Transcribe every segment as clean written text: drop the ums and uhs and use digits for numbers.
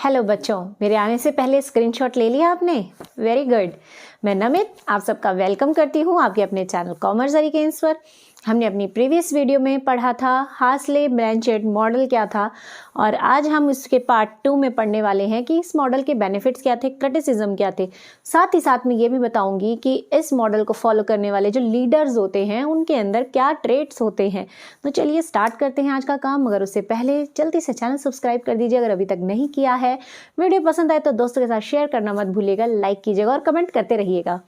Hello बच्चों, मेरे आने से पहले स्क्रीनशॉट ले लिया आपने? Very good. मैं नमित आप सबका वेलकम करती हूँ आपके अपने चैनल कॉमर्स हरिकेन्स पर। हमने अपनी प्रीवियस वीडियो में पढ़ा था हासले ब्लैंचेट मॉडल क्या था, और आज हम उसके पार्ट 2 में पढ़ने वाले हैं कि इस मॉडल के बेनिफिट्स क्या थे, क्रिटिसिज्म क्या थे। साथ ही साथ में ये भी बताऊंगी कि इस मॉडल को फॉलो करने वाले जो लीडर्स होते हैं उनके अंदर क्या ट्रेट्स होते हैं। तो चलिए स्टार्ट करते हैं आज का काम, मगर उससे पहले जल्दी से चैनल सब्सक्राइब कर दीजिए अगर अभी तक नहीं किया है। वीडियो पसंद आए तो दोस्तों के साथ शेयर करना मत भूलिएगा, लाइक कीजिएगा और कमेंट करते रहिएगा।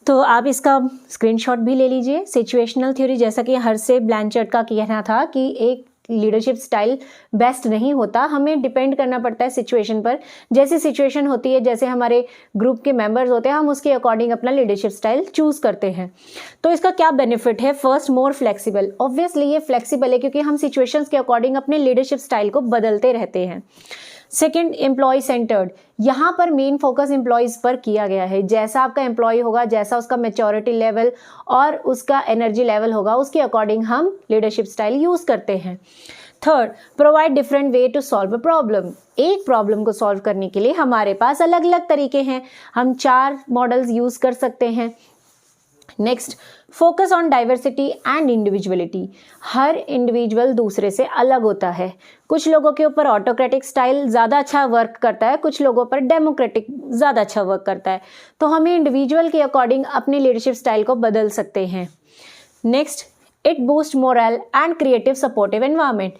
तो आप इसका स्क्रीनशॉट भी ले लीजिए। सिचुएशनल थ्योरी, जैसा कि हासले ब्लैंचेट का कहना था कि एक लीडरशिप स्टाइल बेस्ट नहीं होता, हमें डिपेंड करना पड़ता है सिचुएशन पर। जैसे सिचुएशन होती है, जैसे हमारे ग्रुप के मेंबर्स होते हैं, हम उसके अकॉर्डिंग अपना लीडरशिप स्टाइल चूज करते हैं। तो इसका क्या बेनिफिट है? First, more flexible. ऑब्वियसली ये फ्लेक्सिबल है क्योंकि हम सिचुएशंस के अकॉर्डिंग अपने लीडरशिप स्टाइल को बदलते रहते हैं। Second, employ centred. यहाँ पर मेन फोकस एम्प्लॉयज पर किया गया है। जैसा आपका एम्प्लॉय होगा, जैसा उसका मैच्योरिटी लेवल और उसका एनर्जी लेवल होगा, उसके अकॉर्डिंग हम लीडरशिप स्टाइल यूज करते हैं। Third, provide different way to solve a problem. एक प्रॉब्लम को सॉल्व करने के लिए हमारे पास अलग अलग तरीके हैं, हम 4 मॉडल्स यूज कर सकते हैं। Next, focus on diversity and individuality. Her individual दूसरे से अलग होता है। कुछ लोगों के ऊपर ऑटोक्रेटिक स्टाइल ज़्यादा अच्छा वर्क करता है, कुछ लोगों पर डेमोक्रेटिक ज़्यादा अच्छा वर्क करता है। तो हमें इंडिविजुअल के अकॉर्डिंग अपने लीडरशिप स्टाइल को बदल सकते हैं। Next, it boost moral and creative supportive environment.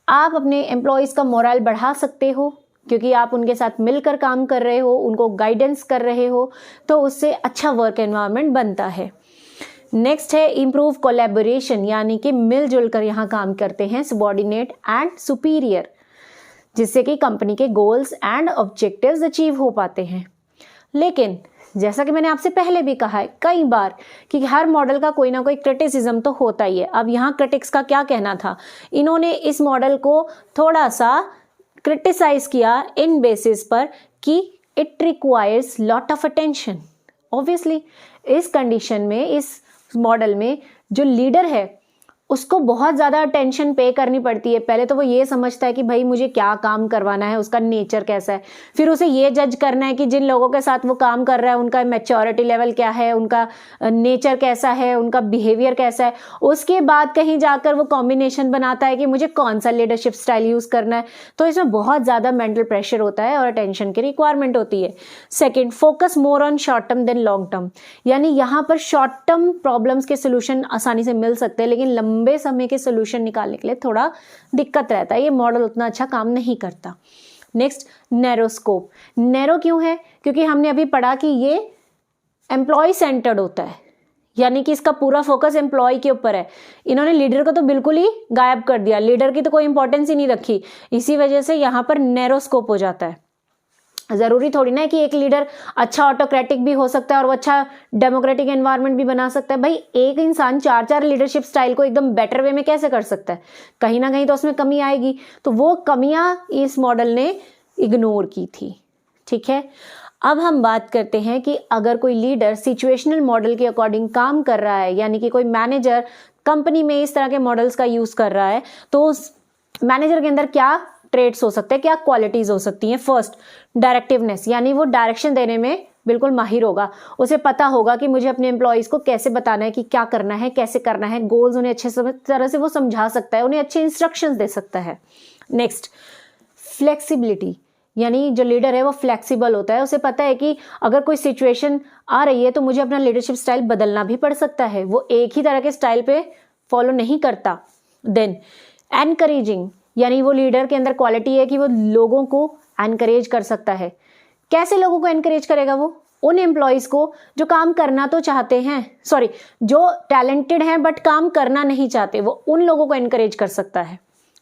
आप अपने एम्प्लॉयज़ का मोरल बढ़ा सकते हो क्योंकि आप उनके साथ मिलकर काम कर रहे हो, उनको गाइडेंस कर रहे हो, तो उससे अच्छा वर्क एनवायरनमेंट बनता है। नेक्स्ट है इम्प्रूव कोलैबोरेशन, यानी कि मिलजुल कर यहाँ काम करते हैं सबॉर्डिनेट एंड सुपीरियर, जिससे कि कंपनी के गोल्स एंड ऑब्जेक्टिव्स अचीव हो पाते हैं। लेकिन जैसा कि मैंने आपसे पहले भी कहा है कई बार कि हर मॉडल का कोई ना कोई क्रिटिसिज्म तो होता ही है। अब यहाँ क्रिटिक्स का क्या कहना था? इन्होंने इस मॉडल को थोड़ा सा क्रिटिसाइज किया इन बेसिस पर कि it requires lot of attention. Obviously इस कंडीशन में, इस मॉडल में जो लीडर है उसको बहुत ज़्यादा अटेंशन पे करनी पड़ती है। पहले तो वो ये समझता है कि भाई मुझे क्या काम करवाना है, उसका नेचर कैसा है, फिर उसे ये जज करना है कि जिन लोगों के साथ वो काम कर रहा है उनका मैच्योरिटी लेवल क्या है, उनका नेचर कैसा है, उनका बिहेवियर कैसा है। उसके बाद कहीं जाकर वो कॉम्बिनेशन बनाता है कि मुझे कौन सा लीडरशिप स्टाइल यूज़ करना है। तो इसमें बहुत ज़्यादा मेंटल प्रेशर होता है और अटेंशन की रिक्वायरमेंट होती है। Second, focus more on short term than long term, यानी यहाँ पर शॉर्ट टर्म प्रॉब्लम्स के सोल्यूशन आसानी से मिल सकते हैं, लेकिन लंबे समय के सोल्यूशन निकालने के लिए थोड़ा दिक्कत रहता है, ये मॉडल उतना अच्छा काम नहीं करता। Next, narrow scope. नैरो क्यों है? क्योंकि हमने अभी पढ़ा कि ये एम्प्लॉय सेंटर्ड होता है, यानी कि इसका पूरा फोकस एम्प्लॉय के ऊपर है। इन्होंने लीडर को तो बिल्कुल ही गायब कर दिया, लीडर की तो कोई इंपॉर्टेंस ही नहीं रखी। इसी वजह से यहाँ पर नैरो स्कोप हो जाता है। ज़रूरी थोड़ी ना है कि एक लीडर अच्छा ऑटोक्रेटिक भी हो सकता है और वो अच्छा डेमोक्रेटिक एनवायरनमेंट भी बना सकता है। भाई एक इंसान 4 लीडरशिप स्टाइल को एकदम बेटर वे में कैसे कर सकता है? कहीं ना कहीं तो उसमें कमी आएगी। तो वो कमियां इस मॉडल ने इग्नोर की थी। ठीक है, अब हम बात करते हैं कि अगर कोई लीडर सिचुएशनल मॉडल के अकॉर्डिंग काम कर रहा है, यानी कि कोई मैनेजर कंपनी में इस तरह के मॉडल्स का यूज़ कर रहा है, तो उस मैनेजर के अंदर क्या ट्रेट्स हो सकते हैं, क्या क्वालिटीज हो सकती हैं? फर्स्ट, डायरेक्टिवनेस, यानी वो डायरेक्शन देने में बिल्कुल माहिर होगा। उसे पता होगा कि मुझे अपने एम्प्लॉयज को कैसे बताना है कि क्या करना है, कैसे करना है। गोल्स उन्हें अच्छे तरह से वो समझा सकता है, उन्हें अच्छे इंस्ट्रक्शंस दे सकता है। नेक्स्ट, फ्लेक्सिबिलिटी, यानी जो लीडर है वो फ्लेक्सिबल होता है। उसे पता है कि अगर कोई सिचुएशन आ रही है तो मुझे अपना लीडरशिप स्टाइल बदलना भी पड़ सकता है, वो एक ही तरह के स्टाइल पे फॉलो नहीं करता। देन एनकरेजिंग, यानी वो लीडर के अंदर क्वालिटी है कि वो लोगों को एनकरेज कर सकता है। कैसे लोगों को एनकरेज करेगा? वो उन एम्प्लॉयज को जो काम करना तो चाहते हैं, जो टैलेंटेड हैं बट काम करना नहीं चाहते, वो उन लोगों को एनकरेज कर सकता है।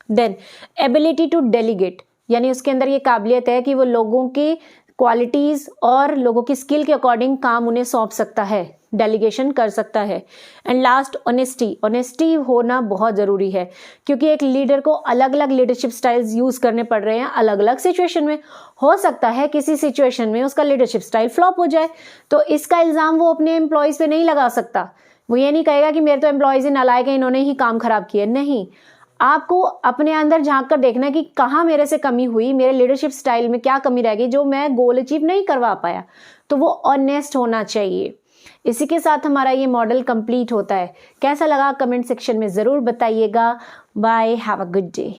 देन एबिलिटी टू डेलीगेट, यानी उसके अंदर ये काबिलियत है कि वो लोगों की क्वालिटीज और लोगों की स्किल के अकॉर्डिंग काम उन्हें सौंप सकता है, डेलीगेशन कर सकता है। And last, honesty. ऑनेस्टी होना बहुत ज़रूरी है क्योंकि एक लीडर को अलग अलग लीडरशिप स्टाइल्स यूज़ करने पड़ रहे हैं अलग अलग सिचुएशन में। हो सकता है किसी सिचुएशन में उसका लीडरशिप स्टाइल फ्लॉप हो जाए, तो इसका इल्ज़ाम वो अपने एम्प्लॉयज़ पे नहीं लगा सकता। वो ये नहीं कहेगा कि मेरे तो एम्प्लॉयज़ ही नालायक हैं, इन्होंने ही काम खराब किया। नहीं, आपको अपने अंदर झांक कर देखना कि कहाँ मेरे से कमी हुई, मेरे लीडरशिप स्टाइल में क्या कमी रह गई जो मैं गोल अचीव नहीं करवा पाया। तो वो ऑनेस्ट होना चाहिए। इसी के साथ हमारा ये मॉडल कंप्लीट होता है। कैसा लगा कमेंट सेक्शन में ज़रूर बताइएगा। Bye, have a good day.